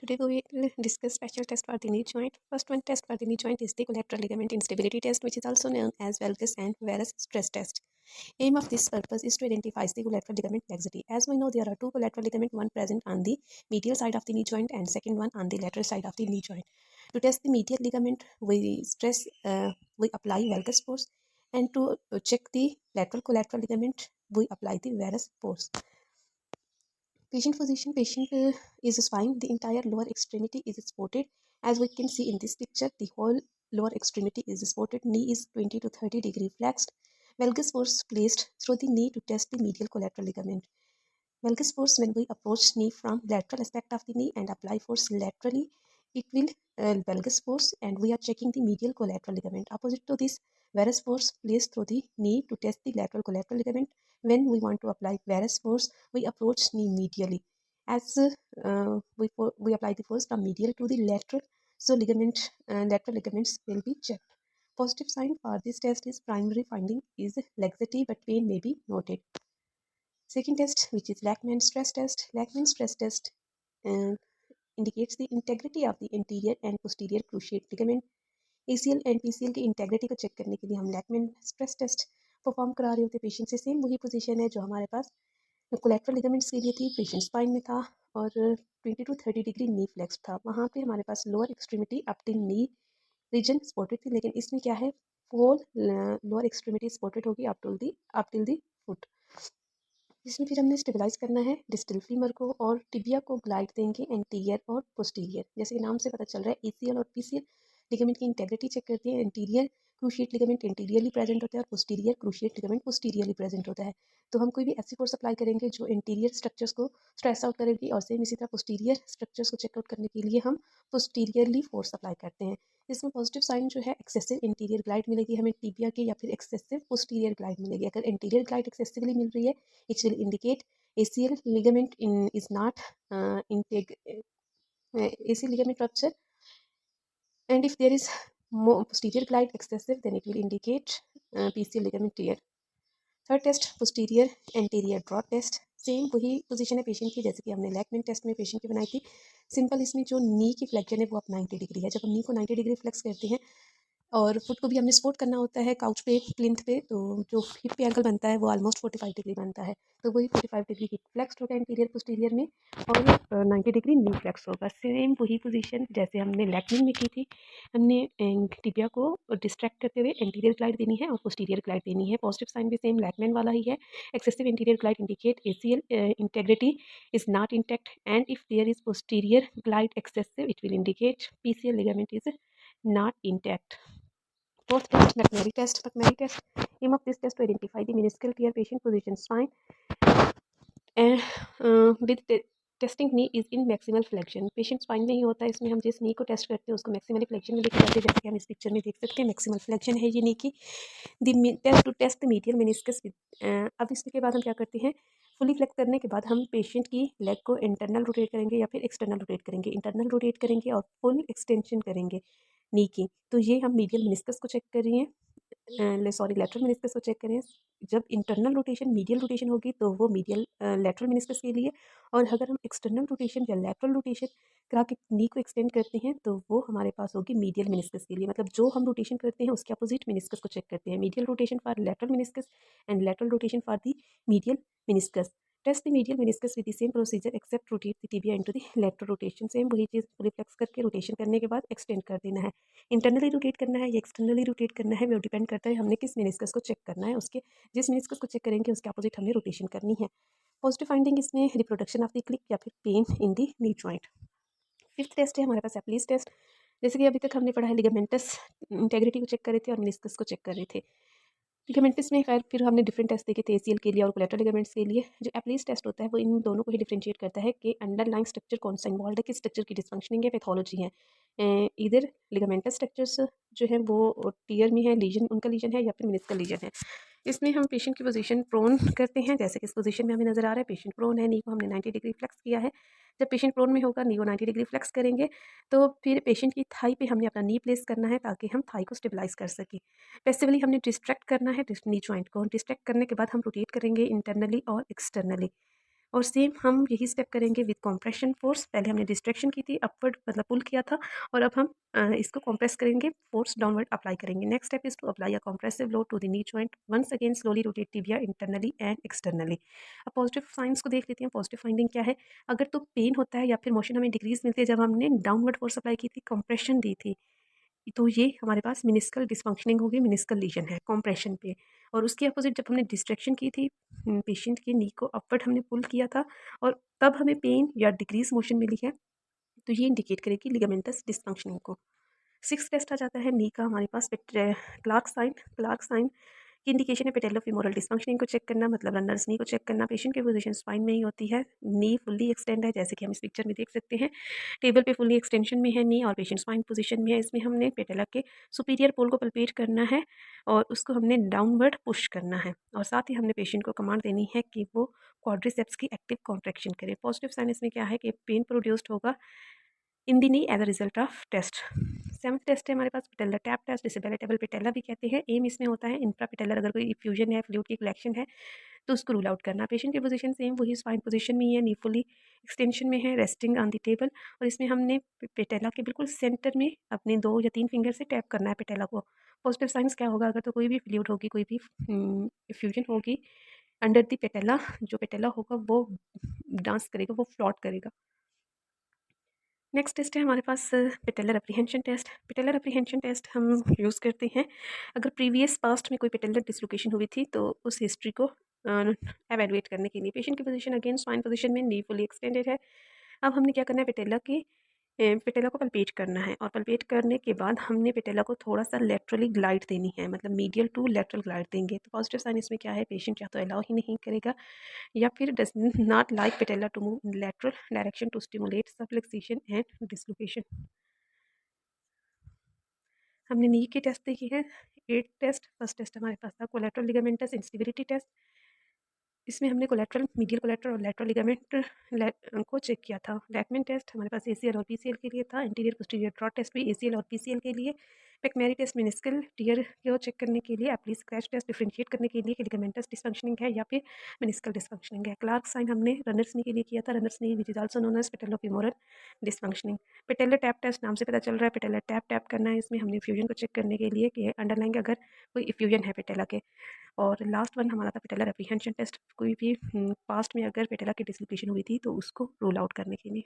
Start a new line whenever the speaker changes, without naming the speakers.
Today we will discuss special test for the knee joint. First one test for the knee joint is the collateral ligament instability test, which is also known as valgus and varus stress test. Aim of this purpose is to identify the collateral ligament laxity. As we know, there are two collateral ligament, one present on the medial side of the knee joint and second one on the lateral side of the knee joint. To test the medial ligament, we apply valgus force, and to check the lateral collateral ligament, we apply the varus force. Patient position, patient is spine, the entire lower extremity is supported. As we can see in this picture, the whole lower extremity is supported, knee is 20 to 30 degree flexed. Valgus force placed through the knee to test the medial collateral ligament. Valgus force, when we approach knee from lateral aspect of the knee and apply force laterally, it will valgus force, and we are checking the medial collateral ligament. Opposite to this, varus force placed through the knee to test the lateral collateral ligament. When we want to apply varus force, we approach knee medially. As we apply the force from medial to the lateral, so lateral ligaments will be checked. Positive sign for this test is primary finding is laxity, but pain may be noted. Second test, which is Lachman stress test. Lachman stress test uh, indicates the integrity of the anterior and posterior cruciate ligament. ACL and PCL की integrity को check करने के लिए हम लैकमैन stress test perform करा रहे होते हैं पेशेंट से। सेम वही पोजीशन है जो हमारे पास कोलेट्रल लिगामेंट्स के लिए थी, पेशेंट स्पाइन में था और 20 to 30 डिग्री नी फ्लेक्स था। वहाँ पे हमारे पास लोअर एक्सट्रीमिटी अप टिल नी रीजन सपोर्टेड थी, लेकिन इसमें क्या है, होल लोअर एक्सट्रीमिटी सपोर्टेड होगी अप टिल दी फुट। इसमें फिर हमने स्टेबलाइज करना है डिस्टल फीमर को और टिबिया को ग्लाइड देंगे एंटीरियर और पोस्टीरियर। जैसे कि नाम से पता चल रहा है, एसीएल और पीसीएल लिगामेंट की इंटेग्रिटी चेक करती है। Anterior cruciate ligament interiorly present होता है और posterior cruciate ligament posteriorly present होता है। तो हम कोई भी ऐसी फोर्स अप्लाई करेंगे जो इंटीरियर स्ट्रक्चर्स को स्ट्रेस आउट करेगी, और सेम इसी तरह पोस्टीरियर स्ट्रक्चर्स को चेकआउट करने के लिए हम पोस्टीरियरली फोर्स अप्लाई करते हैं। इसमें पॉजिटिव साइन जो है एक्सेसिव इंटीरियर ग्लाइड मिलेगी हमें टिबिया की, या फिर एक्सेसिव पोस्टीरियर ग्लाइड मिलेगी। अगर इंटीरियर ग्लाइड एक्सेसिवली मिल रही है, it will indicate ACL ligament is not ACL ligament rupture, and if there is more posterior glide excessive, then it will indicate PCL ligament tear. Third test posterior anterior drop test. Same वही position है patient की जैसे कि हमने लैकमेन test में patient की बनाई थी। सिंपल इसमें जो नी की फ्लेक्शन है वो आप 90 डिग्री है। जब हम नी को 90 डिग्री फ्लेक्स करते हैं और फुट को भी हमने सपोर्ट करना होता है काउच पे, प्लिंथ पे, तो जो हिप पे एंगल बनता है वो ऑलमोस्ट 45 डिग्री बनता है। तो वही 45 डिग्री हिप फ्लेक्स होगा इंटीरियर पोस्टीरियर में, और 90 डिग्री नी फ्लेक्स होगा। सेम वही पोजीशन जैसे हमने लैकमिन में की थी। हमने टिबिया को डिस्ट्रैक्ट करते हुए एंटीरियर ग्लाइड देनी है और पोस्टीरियर ग्लाइड देनी है। पॉजिटिव साइन भी सेम लैकमैन वाला ही है। Excessive anterior glide indicate ACL integrity is not intact, and if there is posterior glide excessive it will indicate PCL ligament is not intact. Fourth test, McMurray test. McMurray test. Aim of this test to identify the meniscal tear, patient position spine, and with testing knee is in maximal flexion. Patient spine में ही होता है, इसमें हम जिस नी को test करते हैं उसको मैक्सिमली फ्लेक्शन में लेकर जाते हैं, जैसे कि हम इस पिक्चर में देख सकते हैं मैक्सिमल फ्लेक्शन है ये नी की। Test to test the medial meniscus. अब इसके बाद हम क्या करते हैं, फुली फ्लेक्स करने के बाद हम पेशेंट की लेग को इंटरनल रोटेट करेंगे या फिर एक्सटर्नल रोटेट करेंगे। इंटरनल रोटेट करेंगे और फुल एक्सटेंशन करेंगे नी की। तो ये हम मीडियल मेनिस्कस को चेक कर रही हैं, लेटरल मेनिस्कस को चेक करें। जब इंटरनल रोटेशन मीडियल रोटेशन होगी तो वो मीडियल लेटरल मेनिस्कस के लिए, और अगर हम एक्सटर्नल रोटेशन या लेटरल रोटेशन करा के नी को एक्सटेंड करते हैं तो वो हमारे पास होगी मीडियल मेनिस्कस के लिए। मतलब जो हम रोटेशन करते हैं उसके अपोजिट मेनिस्कस को चेक करते हैं। Medial rotation for lateral meniscus and lateral rotation for the medial meniscus. Test the medial meniscus with the same procedure except rotate the tibia into the lateral rotation. Same वही चीज़ reflex करके rotation करने के बाद extend कर देना है। Internally rotate करना है या एक्सटर्नली रोटेट करना है वो डिपेंड करता है हमने किस मेनिस्कस को चेक करना है। उसके जिस मेनिस्कस को चेक करेंगे उसके अपोजिट हमने रोटेशन करनी है। पॉजिटिव फाइंडिंग इसमें रिप्रोडक्शन ऑफ द क्लिक या फिर pain in the knee joint. Fifth test है हमारे पास एप्लीज टेस्ट। जैसे कि अभी तक हमने पढ़ा है लिगामेंटस इंटेग्रिटी को चेक कर रहे थे और मेनिस्कस को चेक कर रहे थे। लिगामेंट्स में खैर फिर हमने डिफरेंट टेस्ट देखे थे एसीएल के लिए और कोलेटरल लिगामेंट्स के लिए। जो एप्लीज टेस्ट होता है वो इन दोनों को ही डिफरेंशिएट करता है कि अंडरलाइंग स्ट्रक्चर कौन सा इन्वॉल्व है, किस स्ट्रक्चर की डिसफंक्शनिंग है, पैथोलॉजी है। इधर लिगामेंटस स्ट्रक्चर्स जो है वो टीयर में है, लीजन उनका लीजन है या फिर मिनिस्कल लीजन है। इसमें हम पेशेंट की पोजीशन प्रोन करते हैं, जैसे कि इस पोजीशन में हमें नजर आ रहा है पेशेंट प्रोन है, नी को हमने 90 डिग्री फ्लेक्स किया है। जब पेशेंट प्रोन में होगा, नी को 90 डिग्री फ्लेक्स करेंगे, तो फिर पेशेंट की थाई पे हमने अपना नी प्लेस करना है ताकि हम थाई को स्टेबलाइज कर सकें। पैसिवली हमने डिस्ट्रैक्ट करना है नी जॉइंट को। डिस्ट्रैक्ट करने के बाद हम रोटेट करेंगे इंटरनली और एक्सटर्नली। और सेम हम यही स्टेप करेंगे विद कॉम्प्रेशन फोर्स। पहले हमने डिस्ट्रैक्शन की थी, अपवर्ड मतलब पुल किया था, और अब हम इसको कॉम्प्रेस करेंगे, फोर्स डाउनवर्ड अप्लाई करेंगे। Next step is to apply a compressive load to the knee joint, once again slowly rotate tibia internally and externally. अब पॉजिटिव साइंस को देख लेते हैं। पॉजिटिव फाइंडिंग क्या है? अगर तो पेन होता है या फिर मोशन हमें डिक्रीज मिलती है जब हमने डाउनवर्ड फोर्स अप्लाई की थी, कंप्रेशन दी थी, तो ये हमारे पास मिनिस्कल डिसफंक्शनिंग होगी, मिनिस्कल लीजन है कॉम्प्रेशन पे। और उसके अपोजिट जब हमने डिस्ट्रैक्शन की थी, पेशेंट की नी को अपवर्ड हमने पुल किया था और तब हमें पेन या डिक्रीज मोशन मिली है, तो ये इंडिकेट करेगी लिगामेंटस डिसफंक्शनिंग को। सिक्स टेस्ट आ जाता है नी का हमारे पास, क्लार्क साइन। क्लार्क साइन की इंडिकेशन है पेटेलोफिमोरल डिसफंक्शनिंग को चेक करना, मतलब रनर्स नी को चेक करना। पेशेंट की पोजीशन स्पाइन में ही होती है, नी फुल्ली एक्सटेंड है, जैसे कि हम इस पिक्चर में देख सकते हैं। टेबल पे फुल्ली एक्सटेंशन में है नी और पेशेंट स्पाइन पोजीशन में है। इसमें हमने पेटेला के सुपीरियर पोल को पल्पेट करना है और उसको हमने डाउनवर्ड पुश करना है, और साथ ही हमने पेशेंट को कमांड देनी है कि वो क्वाड्रिसेप्स की एक्टिव कॉन्ट्रैक्शन करे। पॉजिटिव साइन इसमें क्या है कि पेन प्रोड्यूस्ड होगा in the knee as a result of test. Seventh test है हमारे पास पेटेलर टैप टेस्ट, जिसे पैलेटेबल पेटेला भी कहते हैं। एम इसमें होता है इंफ्रा पेटेलर अगर कोई इफ्यूजन है, फ्लूइड की कलेक्शन है, तो उसको रूल आउट करना। पेशेंट की पोजीशन सेम वही स्पाइन पोजीशन में ही है, नी फुली एक्सटेंशन में है, रेस्टिंग ऑन द टेबल, और इसमें हमने पेटेला के बिल्कुल सेंटर में अपने 2 या 3 फिंगर से टैप करना है पेटेला को। पॉजिटिव साइंस क्या होगा? अगर तो कोई भी फ्लूइड होगी, कोई भी इफ्यूजन होगी अंडर द पेटेला, जो पेटेला होगा वो डांस करेगा, वो फ्लॉट करेगा। नेक्स्ट टेस्ट है हमारे पास patellar apprehension test. Patellar apprehension test हम यूज़ करते हैं अगर प्रीवियस पास्ट में कोई पेटेलर डिसलोकेशन हुई थी, तो उस हिस्ट्री को एवेलुएट करने के लिए। पेशेंट की पोजीशन अगेन स्पाइन पोजीशन में, नी फुली एक्सटेंडेड है। अब हमने क्या करना है, पेटेला को पल्पेट करना है, और पल्पेट करने के बाद हमने पेटेला को थोड़ा सा लेटरली ग्लाइड देनी है, मतलब मीडियल टू लेटरल ग्लाइड देंगे। तो पॉजिटिव साइन इसमें क्या है, पेशेंट या तो अलाउ ही नहीं करेगा या फिर does not like patella to move in lateral direction to stimulate subluxation and dislocation। हमने नी के टेस्ट देखे हैं, 8 टेस्ट। फर्स्ट टेस्ट हमारे पास था कोलेटरल लिगामेंटस इंस्टेबिलिटी टेस्ट। इसमें हमने कोलेटरल, मीडियल कोलेटरल और लेटरल लिगामेंट को चेक किया था। लैकमैन टेस्ट हमारे पास एसीएल और पीसीएल के लिए था। इंटीरियर पोस्टीरियर ट्रॉट टेस्ट भी एसीएल और पीसीएल के लिए। पेकमेरी टेस्ट मेनिस्कल टियर को चेक करने के लिए। एप्ली स्क्रैच टेस्ट डिफरेंशिएट करने के लिए कि लिगामेंटस डिसफंक्शनिंग है या फिर मेनिस्कल डिसफंक्शनिंग है। क्लार्क साइन हमने रनर्स नी के लिए किया था, runners knee which is also known as patellofemoral dysfunctioning. Patellar tap test नाम से पता चल रहा है, पेटेलर टैप टैप करना है। इसमें हमने फ्यूजन को चेक करने के लिए कि अंडरलाइंग अगर कोई इफ्यूजन है पेटेला के। और लास्ट वन हमारा था पेटेलर एप्रीहेंशन टेस्ट, कोई भी पास्ट में अगर पेटेला की डिसलोकेशन हुई थी तो उसको रूल आउट करने के लिए।